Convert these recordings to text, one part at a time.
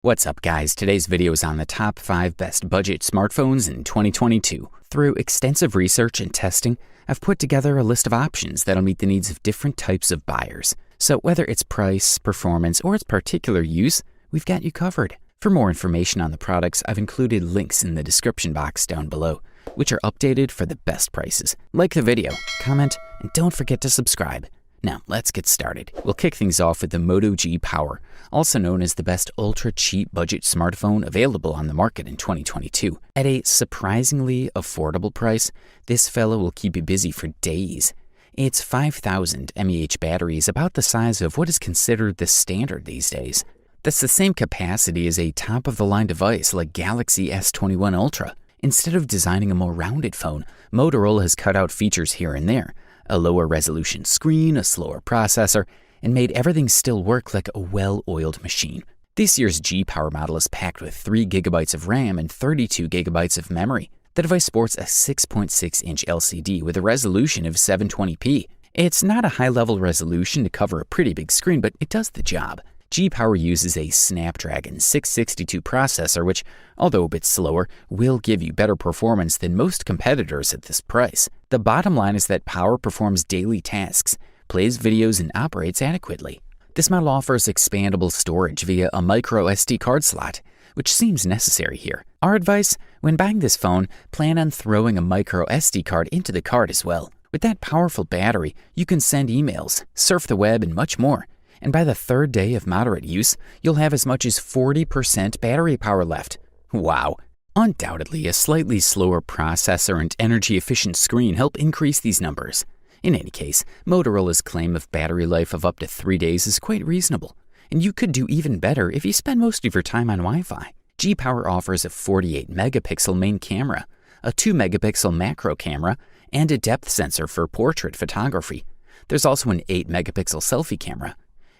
What's up guys, today's video is on the top 5 best budget smartphones in 2022. Through extensive research and testing, I've put together a list of options that'll meet the needs of different types of buyers. So whether it's price, performance, or its particular use, we've got you covered. For more information on the products, I've included links in the description box down below, which are updated for the best prices. Like the video, comment, and don't forget to subscribe. Now, let's get started. We'll kick things off with the Moto G Power, also known as the best ultra-cheap budget smartphone available on the market in 2022. At a surprisingly affordable price, this fella will keep you busy for days. Its 5,000 mAh battery is about the size of what is considered the standard these days. That's the same capacity as a top-of-the-line device like Galaxy S21 Ultra. Instead of designing a more rounded phone, Motorola has cut out features here and there, a lower resolution screen, a slower processor, and made everything still work like a well-oiled machine. This year's G Power model is packed with 3 GB of RAM and 32 GB of memory. The device sports a 6.6-inch LCD with a resolution of 720p. It's not a high-level resolution to cover a pretty big screen, but it does the job. G Power uses a Snapdragon 662 processor, which, although a bit slower, will give you better performance than most competitors at this price. The bottom line is that Power performs daily tasks, plays videos, and operates adequately. This model offers expandable storage via a micro SD card slot, which seems necessary here. Our advice: when buying this phone, plan on throwing a micro SD card into the card as well. With that powerful battery, you can send emails, surf the web, and much more. And by the third day of moderate use, you'll have as much as 40% battery power left. Wow! Undoubtedly, a slightly slower processor and energy-efficient screen help increase these numbers. In any case, Motorola's claim of battery life of up to 3 days is quite reasonable, and you could do even better if you spend most of your time on Wi-Fi. G Power offers a 48-megapixel main camera, a 2-megapixel macro camera, and a depth sensor for portrait photography. There's also an 8-megapixel selfie camera.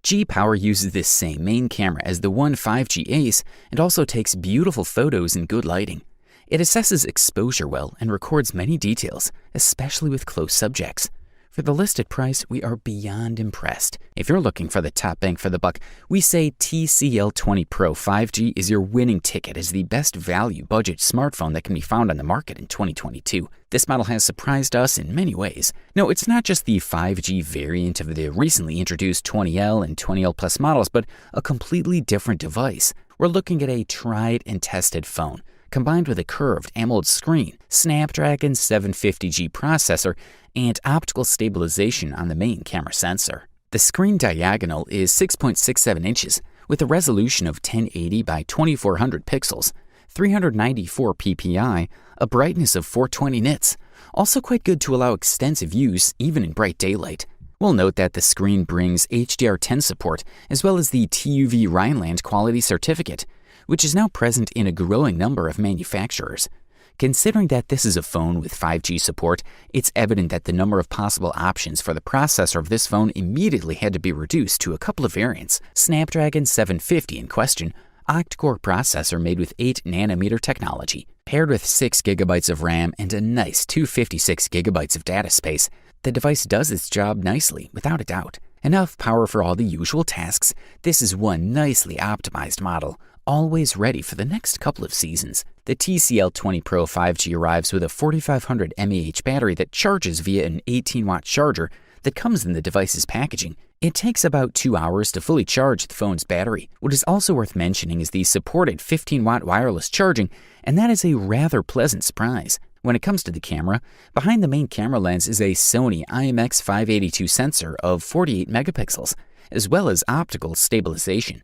G Power uses this same main camera as the One 5G Ace and also takes beautiful photos in good lighting. It assesses exposure well and records many details, especially with close subjects. For the listed price, we are beyond impressed. If you're looking for the top bang for the buck, we say TCL20 Pro 5G is your winning ticket as the best value budget smartphone that can be found on the market in 2022. This model has surprised us in many ways. No, it's not just the 5G variant of the recently introduced 20L and 20L Plus models, but a completely different device. We're looking at a tried and tested phone, combined with a curved AMOLED screen, Snapdragon 750G processor, and optical stabilization on the main camera sensor. The screen diagonal is 6.67 inches with a resolution of 1080 by 2400 pixels, 394 ppi, a brightness of 420 nits, also quite good to allow extensive use even in bright daylight. We'll note that the screen brings HDR10 support as well as the TÜV Rheinland quality certificate, which is now present in a growing number of manufacturers. Considering that this is a phone with 5G support, it's evident that the number of possible options for the processor of this phone immediately had to be reduced to a couple of variants. Snapdragon 750 in question, octa-core processor made with 8nm technology. Paired with 6 GB of RAM and a nice 256 GB of data space, the device does its job nicely, without a doubt. Enough power for all the usual tasks, this is one nicely optimized model, always ready for the next couple of seasons. The TCL20 Pro 5G arrives with a 4500 mAh battery that charges via an 18-watt charger that comes in the device's packaging. It takes about 2 hours to fully charge the phone's battery. What is also worth mentioning is the supported 15-watt wireless charging, and that is a rather pleasant surprise. When it comes to the camera, behind the main camera lens is a Sony IMX582 sensor of 48 megapixels, as well as optical stabilization.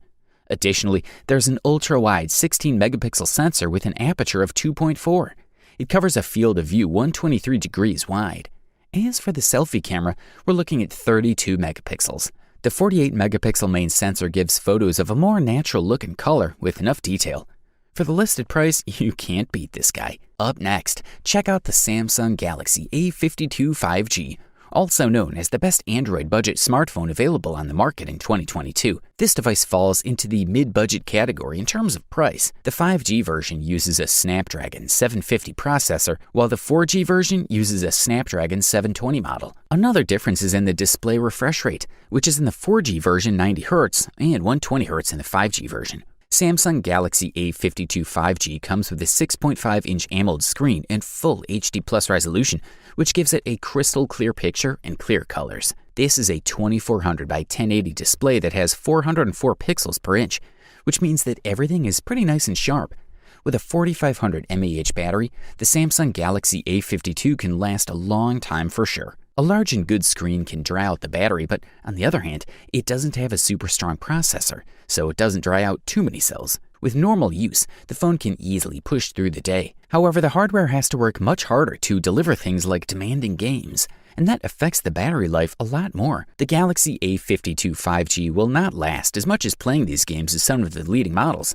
Additionally, there's an ultra-wide 16-megapixel sensor with an aperture of 2.4. It covers a field of view 123 degrees wide. As for the selfie camera, we're looking at 32 megapixels. The 48-megapixel main sensor gives photos of a more natural look and color with enough detail. For the listed price, you can't beat this guy. Up next, check out the Samsung Galaxy A52 5G, also known as the best Android budget smartphone available on the market in 2022. This device falls into the mid-budget category in terms of price. The 5G version uses a Snapdragon 750 processor, while the 4G version uses a Snapdragon 720 model. Another difference is in the display refresh rate, which is in the 4G version 90Hz and 120Hz in the 5G version. Samsung Galaxy A52 5G comes with a 6.5-inch AMOLED screen and full HD Plus resolution, which gives it a crystal clear picture and clear colors. This is a 2400 by 1080 display that has 404 pixels per inch, which means that everything is pretty nice and sharp. With a 4500 mAh battery, the Samsung Galaxy A52 can last a long time for sure. A large and good screen can dry out the battery, but on the other hand, it doesn't have a super strong processor, so it doesn't dry out too many cells. With normal use, the phone can easily push through the day. However, the hardware has to work much harder to deliver things like demanding games, and that affects the battery life a lot more. The Galaxy A52 5G will not last as much as playing these games as some of the leading models.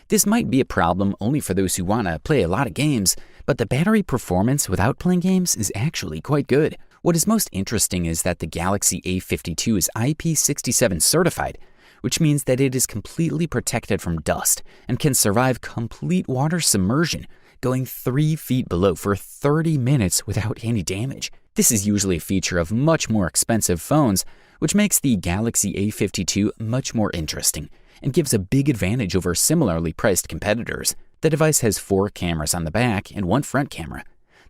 This might be a problem only for those who want to play a lot of games, but the battery performance without playing games is actually quite good. What is most interesting is that the Galaxy A52 is IP67 certified, which means that it is completely protected from dust and can survive complete water submersion, going 3 feet below for 30 minutes without any damage. This is usually a feature of much more expensive phones, which makes the Galaxy A52 much more interesting and gives a big advantage over similarly priced competitors. The device has 4 cameras on the back and 1 front camera.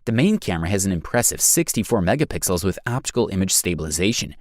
The main camera has an impressive 64 megapixels with optical image stabilization.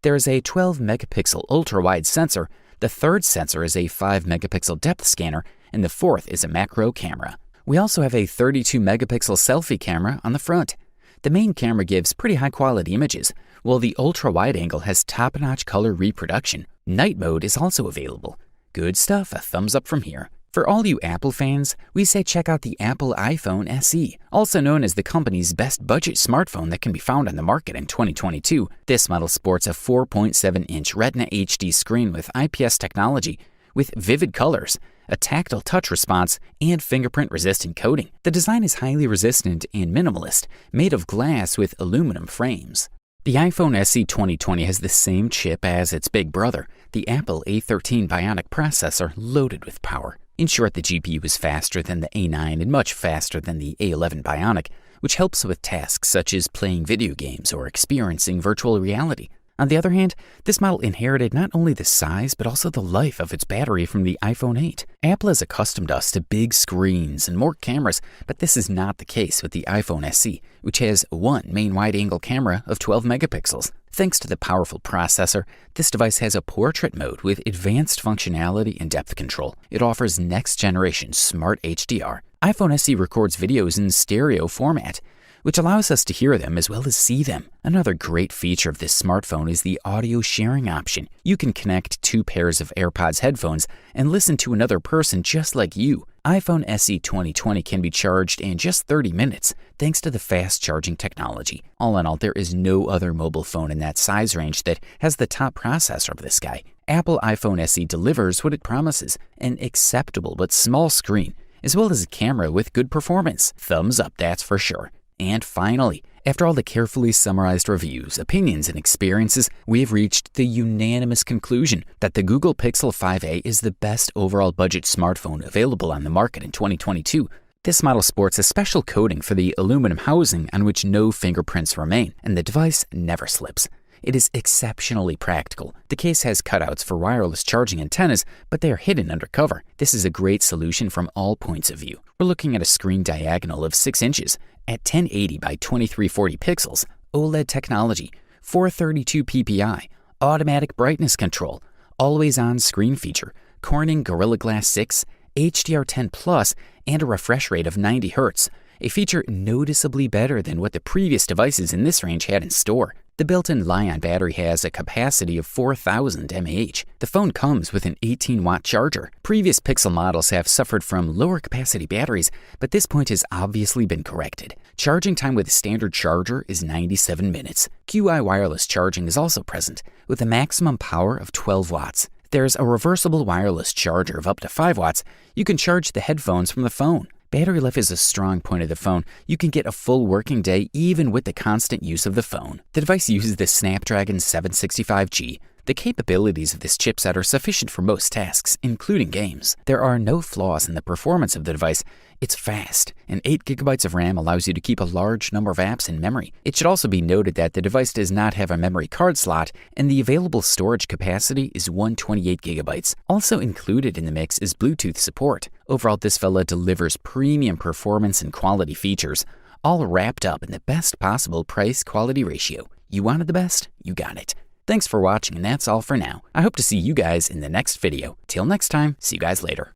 There is a 12 megapixel ultra-wide sensor, the third sensor is a 5 megapixel depth scanner, and the fourth is a macro camera. We also have a 32 megapixel selfie camera on the front. The main camera gives pretty high quality images, while the ultra-wide angle has top-notch color reproduction. Night mode is also available. Good stuff, a thumbs up from here. For all you Apple fans, we say check out the Apple iPhone SE, also known as the company's best budget smartphone that can be found on the market in 2022. This model sports a 4.7-inch Retina HD screen with IPS technology, with vivid colors, a tactile touch response, and fingerprint-resistant coating. The design is highly resistant and minimalist, made of glass with aluminum frames. The iPhone SE 2020 has the same chip as its big brother, the Apple A13 Bionic processor loaded with power. In short, the GPU is faster than the A9 and much faster than the A11 Bionic, which helps with tasks such as playing video games or experiencing virtual reality. On the other hand, this model inherited not only the size but also the life of its battery from the iPhone 8. Apple has accustomed us to big screens and more cameras, but this is not the case with the iPhone SE, which has one main wide-angle camera of 12 megapixels. Thanks to the powerful processor, this device has a portrait mode with advanced functionality and depth control. It offers next-generation smart HDR. iPhone SE records videos in stereo format, which allows us to hear them as well as see them. Another great feature of this smartphone is the audio sharing option. You can connect 2 pairs of AirPods headphones and listen to another person just like you. iPhone SE 2020 can be charged in just 30 minutes thanks to the fast charging technology. All in all, there is no other mobile phone in that size range that has the top processor of this guy. Apple iPhone SE delivers what it promises, an acceptable but small screen, as well as a camera with good performance. Thumbs up, that's for sure. And finally, after all the carefully summarized reviews, opinions, and experiences, we have reached the unanimous conclusion that the Google Pixel 5a is the best overall budget smartphone available on the market in 2022. This model sports a special coating for the aluminum housing on which no fingerprints remain, and the device never slips. It is exceptionally practical. The case has cutouts for wireless charging antennas, but they are hidden under cover. This is a great solution from all points of view. We're looking at a screen diagonal of 6 inches at 1080 by 2340 pixels, OLED technology, 432 ppi, automatic brightness control, always-on screen feature, Corning Gorilla Glass 6, HDR10 Plus, and a refresh rate of 90 Hz, a feature noticeably better than what the previous devices in this range had in store. The built-in Li-ion battery has a capacity of 4,000 mAh. The phone comes with an 18-watt charger. Previous Pixel models have suffered from lower capacity batteries, but this point has obviously been corrected. Charging time with a standard charger is 97 minutes. QI wireless charging is also present, with a maximum power of 12 watts. There's a reversible wireless charger of up to 5 watts. You can charge the headphones from the phone. Battery life is a strong point of the phone. You can get a full working day even with the constant use of the phone. The device uses the Snapdragon 765G, The capabilities of this chipset are sufficient for most tasks, including games. There are no flaws in the performance of the device. It's fast, and 8GB of RAM allows you to keep a large number of apps in memory. It should also be noted that the device does not have a memory card slot, and the available storage capacity is 128GB. Also included in the mix is Bluetooth support. Overall, this fella delivers premium performance and quality features, all wrapped up in the best possible price-quality ratio. You wanted the best? You got it. Thanks for watching, and that's all for now. I hope to see you guys in the next video. Till next time, see you guys later.